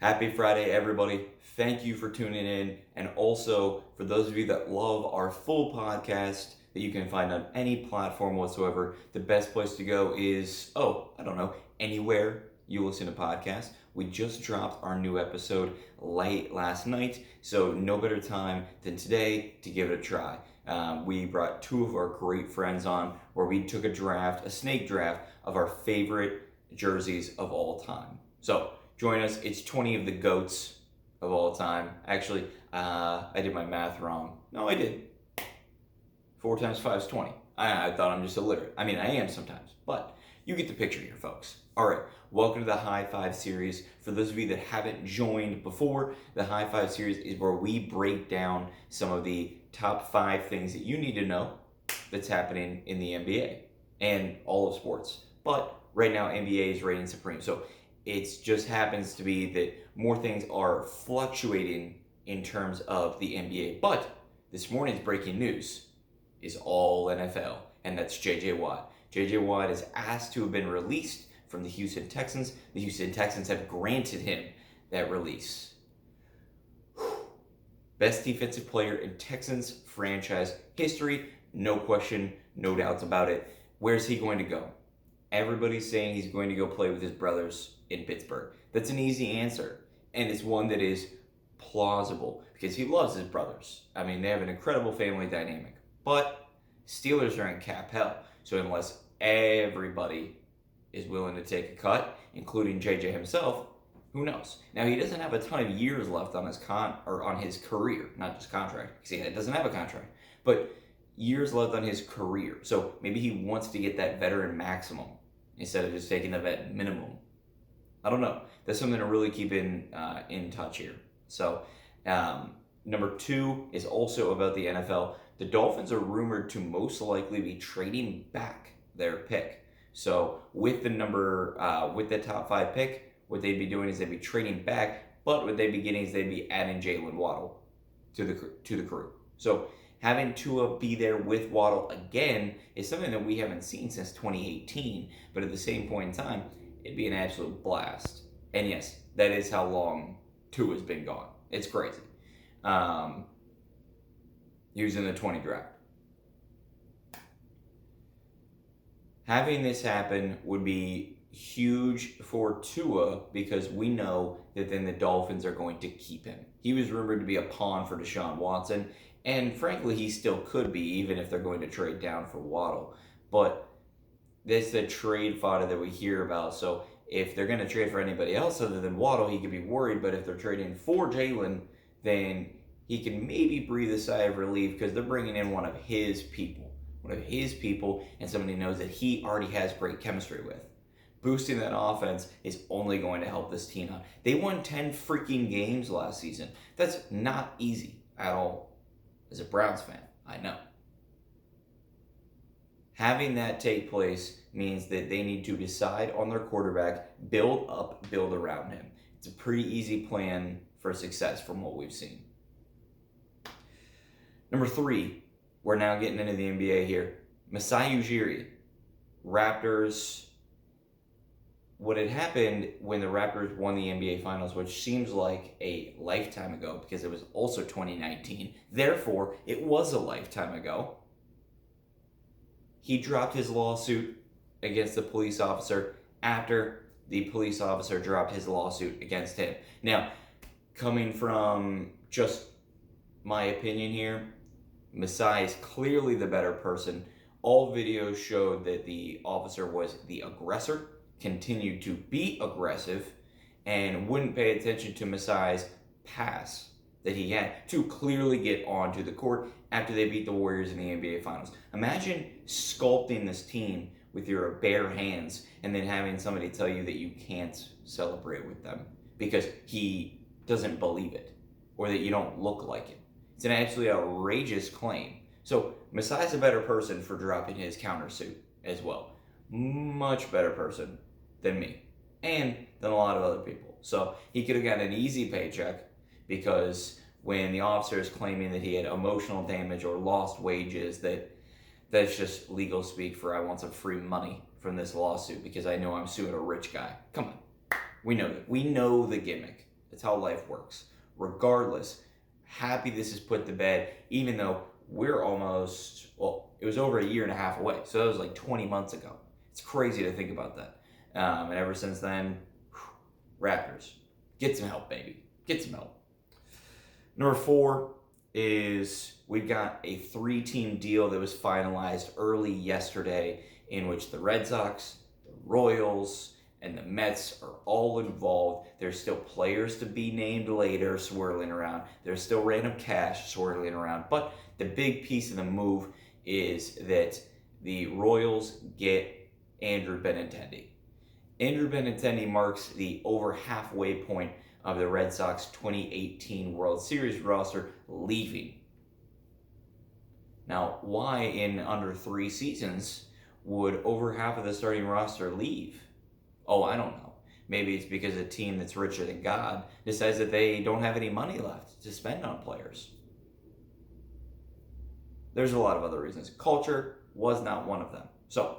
Happy Friday, everybody. Thank you for tuning in. And also, for those of you that love our full podcast that you can find on any platform whatsoever, the best place to go is, anywhere you listen to podcasts. We just dropped our new episode late last night, so no better time than today to give it a try. We brought two of our great friends on where we took a snake draft of our favorite jerseys of all time. So, join us. It's 20 of the GOATs of all time. Actually, I did my math wrong. No, I did. 4 times 5 is 20. I thought I'm just illiterate. I mean, I am sometimes, but you get the picture here, folks. All right, welcome to the Hi5 series. For those of you that haven't joined before, the Hi5 series is where we break down some of the top 5 things that you need to know that's happening in the NBA and all of sports. But right now, NBA is reigning supreme. So it just happens to be that more things are fluctuating in terms of the NBA. But this morning's breaking news is all NFL, and that's J.J. Watt. J.J. Watt is asked to have been released from the Houston Texans. The Houston Texans have granted him that release. Best defensive player in Texans franchise history, no question, no doubts about it. Where's he going to go? Everybody's saying he's going to go play with his brothers in Pittsburgh. That's an easy answer, and it's one that is plausible because he loves his brothers. I mean, they have an incredible family dynamic, but Steelers are in cap hell. So unless everybody is willing to take a cut, including JJ himself, who knows? Now, he doesn't have a ton of years left on his career, not just contract, because he doesn't have a contract, but years left on his career. So maybe he wants to get that veteran maximum instead of just taking the vet minimum. I don't know. That's something to really keep in touch here. So, number 2 is also about the NFL. The Dolphins are rumored to most likely be trading back their pick. So, with the top 5 pick, what they'd be doing is they'd be trading back, but what they'd be getting is they'd be adding Jalen Waddle to the crew. So, having Tua be there with Waddle again is something that we haven't seen since 2018, but at the same point in time, it'd be an absolute blast. And yes, that is how long Tua's been gone. It's crazy. He was in the 20 draft. Having this happen would be huge for Tua because we know that then the Dolphins are going to keep him. He was rumored to be a pawn for Deshaun Watson, and frankly, he still could be, even if they're going to trade down for Waddle. But that's the trade fodder that we hear about. So if they're going to trade for anybody else other than Waddle, he could be worried. But if they're trading for Jalen, then he can maybe breathe a sigh of relief because they're bringing in one of his people, and somebody knows that he already has great chemistry with. Boosting that offense is only going to help this team out. They won 10 freaking games last season. That's not easy at all. As a Browns fan, I know. Having that take place means that they need to decide on their quarterback, build around him. It's a pretty easy plan for success from what we've seen. Number 3, we're now getting into the NBA here. Masai Ujiri, Raptors. What had happened when the Raptors won the NBA Finals, which seems like a lifetime ago because it was also 2019. Therefore, it was a lifetime ago. He dropped his lawsuit against the police officer after the police officer dropped his lawsuit against him. Now, coming from just my opinion here, Masai is clearly the better person. All videos showed that the officer was the aggressor, continued to be aggressive, and wouldn't pay attention to Masai's pass that he had to clearly get onto the court after they beat the Warriors in the NBA Finals. Imagine sculpting this team with your bare hands and then having somebody tell you that you can't celebrate with them because he doesn't believe it or that you don't look like it. It's an absolutely outrageous claim. So Masai's a better person for dropping his countersuit as well. Much better person than me and than a lot of other people. So he could have gotten an easy paycheck because when the officer is claiming that he had emotional damage or lost wages, that's just legal speak for I want some free money from this lawsuit because I know I'm suing a rich guy. Come on. We know that. We know the gimmick. That's how life works. Regardless, happy this is put to bed, even though we're almost, well, it was over a year and a half away. So that was like 20 months ago. It's crazy to think about that. And ever since then, Raptors, get some help, baby. Get some help. Number 4 is we've got a 3-team deal that was finalized early yesterday in which the Red Sox, the Royals, and the Mets are all involved. There's still players to be named later swirling around. There's still random cash swirling around. But the big piece of the move is that the Royals get Andrew Benintendi. Andrew Benintendi marks the over halfway point of the Red Sox 2018 World Series roster leaving. Now, why in under 3 seasons would over half of the starting roster leave? Oh, I don't know. Maybe it's because a team that's richer than God decides that they don't have any money left to spend on players. There's a lot of other reasons. Culture was not one of them. So,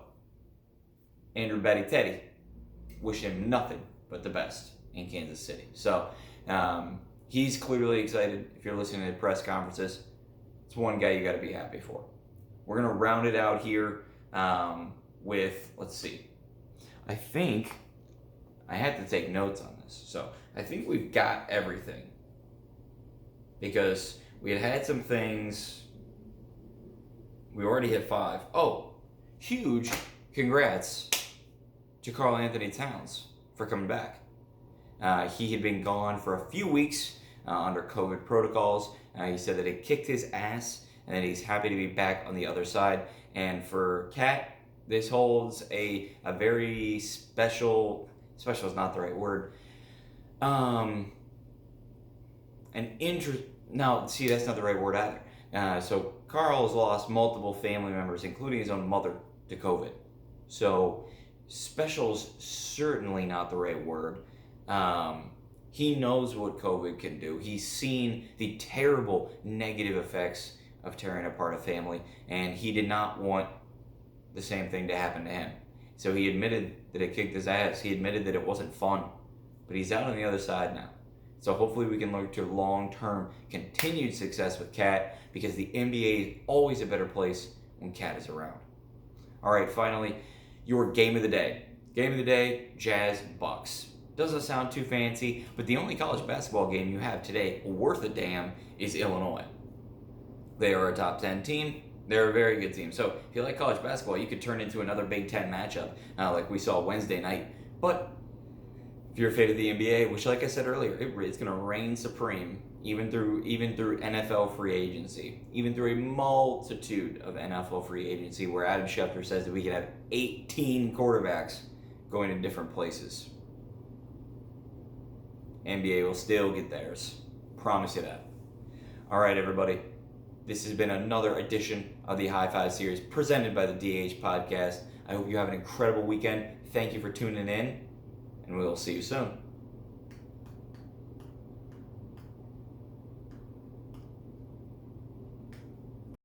Andrew Benintendi, wish him nothing but the best in Kansas City. So, he's clearly excited. If you're listening to press conferences, it's one guy you got to be happy for. We're going to round it out here with, let's see. I think I had to take notes on this. So I think we've got everything because we had some things. We already hit 5. Oh, huge congrats to Karl Anthony Towns for coming back. He had been gone for a few weeks under COVID protocols. He said that it kicked his ass and that he's happy to be back on the other side. And for Cat, this holds a very special is not the right word. Now, see, that's not the right word either. So Karl has lost multiple family members, including his own mother, to COVID. So special's certainly not the right word. He knows what COVID can do. He's seen the terrible negative effects of tearing apart a family, and he did not want the same thing to happen to him. So he admitted that it kicked his ass. He admitted that it wasn't fun, but he's out on the other side now. So hopefully we can look to long-term continued success with Cat, because the NBA is always a better place when Cat is around. All right, finally, your game of the day. Game of the day, Jazz Bucks. Doesn't sound too fancy, but the only college basketball game you have today worth a damn is Illinois. They are a top 10 team. They're a very good team. So if you like college basketball, you could turn into another Big Ten matchup like we saw Wednesday night. But if you're a fan of the NBA, which, like I said earlier, it's going to reign supreme even through NFL free agency, even through a multitude of NFL free agency, where Adam Schefter says that we could have 18 quarterbacks going to different places. NBA will still get theirs. Promise you that. All right, everybody. This has been another edition of the Hi5 series presented by the DH Podcast. I hope you have an incredible weekend. Thank you for tuning in, and we will see you soon.